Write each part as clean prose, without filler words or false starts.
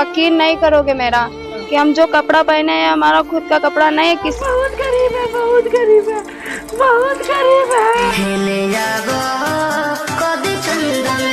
यकीन नहीं करोगे मेरा कि हम जो कपड़ा पहने हैं हमारा खुद का कपड़ा नहीं है। किसी बहुत गरीब है, बहुत गरीब है, बहुत गरीब है। खेले जागो कभी चंदन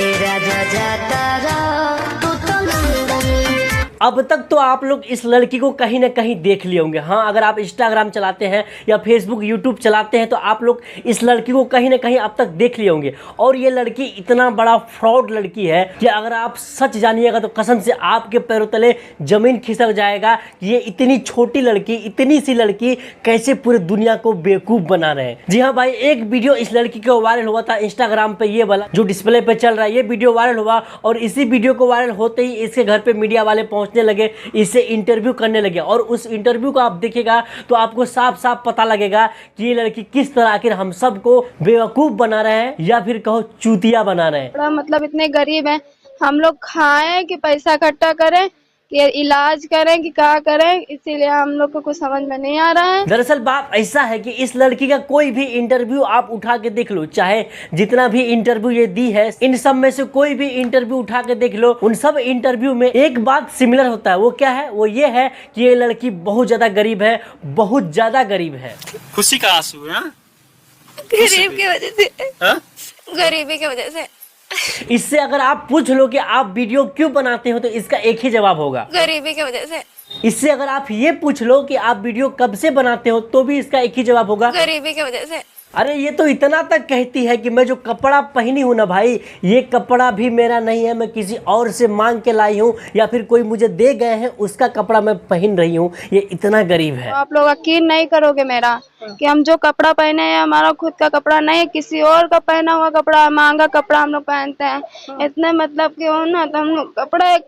ए राजा जाता रहो तू तो लंदन। अब तक तो आप लोग इस लड़की को कहीं ना कहीं देख लिए होंगे। हाँ, अगर आप इंस्टाग्राम चलाते हैं या फेसबुक यूट्यूब चलाते हैं तो आप लोग इस लड़की को कहीं ना कहीं अब तक देख लिए होंगे। और ये लड़की इतना बड़ा फ्रॉड लड़की है कि अगर आप सच जानिएगा तो कसम से आपके पैरों तले जमीन खिसक जाएगा कि ये इतनी छोटी लड़की, इतनी सी लड़की कैसे पूरी दुनिया को बेवकूफ़ बना रहे हैं। जी हाँ भाई, एक वीडियो इस लड़की को वायरल हुआ था इंस्टाग्राम पे, ये वाला जो डिस्प्ले पे चल रहा है, ये वीडियो वायरल हुआ और इसी वीडियो को वायरल होते ही इसके घर पे मीडिया वाले पहुंचने लगे, इससे इंटरव्यू करने लगे। और उस इंटरव्यू को आप देखिएगा तो आपको साफ साफ पता लगेगा कि ये लड़की किस तरह आखिर हम सबको बेवकूफ बना रहे हैं या फिर कहो चूतिया बना रहे हैं। मतलब इतने गरीब हैं, हम लोग खाएं कि पैसा इकट्ठा करें कि इलाज करें कि क्या करें, इसीलिए हम लोग को कुछ समझ में नहीं आ रहा है। दरअसल बात ऐसा है कि इस लड़की का कोई भी इंटरव्यू आप उठा के देख लो, चाहे जितना भी इंटरव्यू ये दी है, इन सब में से कोई भी इंटरव्यू उठा के देख लो, उन सब इंटरव्यू में एक बात सिमिलर होता है। वो क्या है? वो ये है कि ये लड़की बहुत ज्यादा गरीब है, बहुत ज्यादा गरीब है। खुशी का आंसू है, गरीब की वजह से, हाँ? गरीबी की वजह से। इससे अगर आप पूछ लो कि आप वीडियो क्यों बनाते हो तो इसका एक ही जवाब होगा, गरीबी की वजह से। इससे अगर आप ये पूछ लो कि आप वीडियो कब से बनाते हो तो भी इसका एक ही जवाब होगा, गरीबी की वजह से। अरे ये तो इतना तक कहती है कि मैं जो कपड़ा पहनी हूँ ना भाई, ये कपड़ा भी मेरा नहीं है, मैं किसी और से मांग के लाई हूँ या फिर कोई मुझे दे गए हैं उसका कपड़ा मैं पहन रही हूँ। ये इतना गरीब है। तो आप लोग यकीन नहीं करोगे मेरा कि हम जो कपड़ा पहने हैं हमारा खुद का कपड़ा नहीं है, किसी और का पहना हुआ कपड़ा, महंगा कपड़ा हम लोग पहनते हैं। इतने मतलब कि हो ना तो हम लोग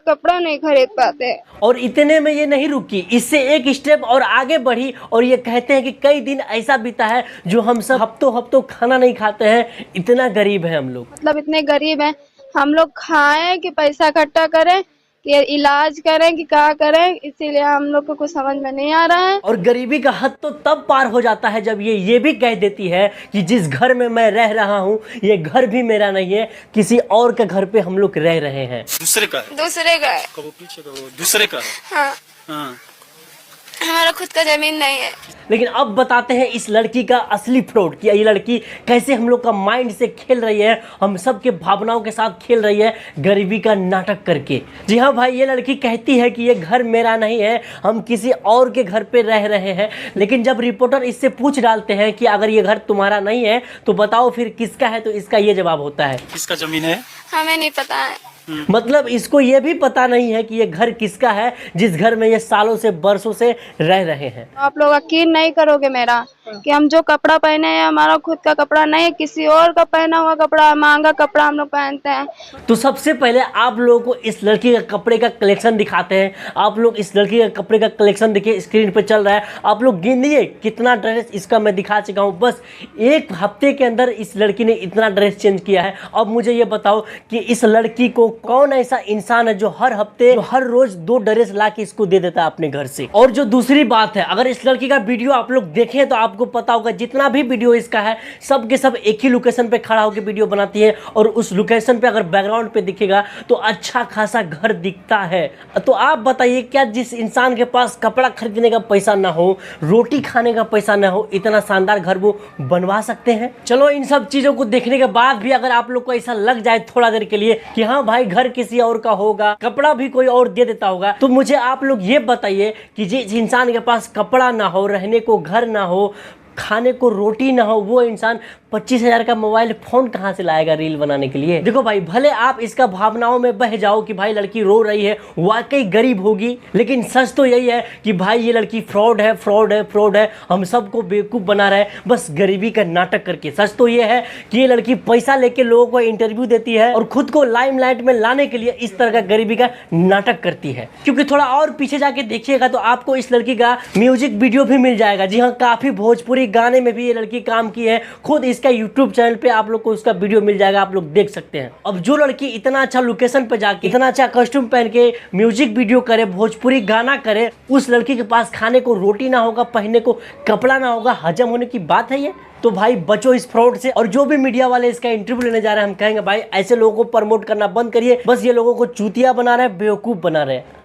कपड़ा नहीं खरीद पाते। और इतने में ये नहीं रुकी, इससे एक स्टेप और आगे बढ़ी और ये कहते हैं कि कई दिन ऐसा बीता है जो हम सब हफ्तों खाना नहीं खाते हैं, इतना गरीब है हम लोग। मतलब इतने गरीब हैं, हम लोग खाएं कि पैसा इकट्ठा करें कि इलाज करें कि क्या करें, इसीलिए हम लोग को कुछ समझ में नहीं आ रहा है। और गरीबी का हद तो तब पार हो जाता है जब ये भी कह देती है कि जिस घर में मैं रह रहा हूँ ये घर भी मेरा नहीं है, किसी और के घर पे हम लोग रह रहे हैं। दूसरे का है, दूसरे का है। कबो पीछे कबो दूसरे का है। हाँ, हाँ। हमारा खुद का जमीन नहीं है। लेकिन अब बताते हैं इस लड़की का असली फ्रॉड कि ये लड़की कैसे हम लोग का माइंड से खेल रही है, हम सब के भावनाओं के साथ खेल रही है गरीबी का नाटक करके। जी हाँ भाई, ये लड़की कहती है कि ये घर मेरा नहीं है, हम किसी और के घर पे रह रहे हैं। लेकिन जब रिपोर्टर इससे पूछ डालते हैं कि अगर ये घर तुम्हारा नहीं है तो बताओ फिर किसका है, तो इसका ये जवाब होता है, किसका जमीन है हमें नहीं पता है। मतलब इसको ये भी पता नहीं है कि ये घर किसका है जिस घर में ये सालों से बरसों से रह रहे हैं। आप लोग यकीन नहीं करोगे मेरा कि हम जो कपड़ा पहने हैं हमारा खुद का कपड़ा नहीं है, किसी और का पहना हुआ कपड़ा, महंगा कपड़ा हम लोग पहनते हैं। तो सबसे पहले आप लोगों को इस लड़की का कपड़े का कलेक्शन दिखाते हैं। आप लोग इस लड़की का कपड़े का कलेक्शन देखिए, स्क्रीन पे चल रहा है, आप लोग गिनिए कितना ड्रेस इसका मैं दिखा चुका हूँ। बस एक हफ्ते के अंदर इस लड़की ने इतना ड्रेस चेंज किया है। अब मुझे ये बताओ कि इस लड़की को कौन ऐसा इंसान है जो हर हफ्ते, जो हर रोज 2 ड्रेस ला के इसको दे देता है अपने घर से। और जो दूसरी बात है, अगर इस लड़की का वीडियो आप लोग देखें तो आपको पता होगा जितना भी वीडियो इसका है सब के सब एक ही लोकेशन पे खड़ा होकर वीडियो बनाती है और उस लोकेशन पे अगर बैकग्राउंड पे दिखेगा तो अच्छा खासा घर दिखता है। तो आप बताइए, क्या जिस इंसान के पास कपड़ा खरीदने का पैसा ना हो, रोटी खाने का पैसा ना हो, इतना शानदार घर वो बनवा सकते हैं? चलो, इन सब चीजों को देखने के बाद भी अगर आप लोग को ऐसा लग जाए थोड़ा देर के लिए कि हाँ भाई घर किसी और का होगा, कपड़ा भी कोई और दे देता होगा, तो मुझे आप लोग ये बताइए कि जिस इंसान के पास कपड़ा ना हो, रहने को घर ना हो, खाने को रोटी ना हो, वो इंसान 25,000 का मोबाइल फोन कहाँ से लाएगा रील बनाने के लिए? देखो भाई, भले आप इसका भावनाओं में बह जाओ कि भाई लड़की रो रही है, वाकई गरीब होगी, लेकिन सच तो यही है कि भाई ये लड़की फ्रॉड है, फ्रॉड है, फ्रॉड है, हम सबको बेवकूफ़ बना रहा है बस गरीबी का नाटक करके। सच तो ये है कि ये लड़की पैसा लेके लोगों को इंटरव्यू देती है और खुद को लाइमलाइट में लाने के लिए इस तरह का गरीबी का नाटक करती है। क्योंकि थोड़ा और पीछे जाके देखिएगा तो आपको इस लड़की का म्यूजिक वीडियो भी मिल जाएगा। जी हाँ, काफ़ी भोजपुरी गाने में भी ये लड़की काम की है, खुद इसका इसका यूट्यूब चैनल पे आप लोग को उसका वीडियो मिल जाएगा, आप लोग देख सकते हैं। अब जो लड़की इतना अच्छा लोकेशन पे जाके इतना अच्छा कॉस्ट्यूम पहन के म्यूजिक वीडियो करे, भोजपुरी गाना करे, उस लड़की के पास खाने को रोटी ना होगा, पहनने को कपड़ा ना होगा, हजम होने की बात है ये? तो भाई बचो इस फ्रॉड से। और जो भी मीडिया वाले इसका इंटरव्यू लेने जा रहे हैं, हम कहेंगे भाई ऐसे लोगों को प्रमोट करना बंद करिए। बस ये लोगों को चूतिया बना रहे हैं, बेवकूफ बना रहे हैं।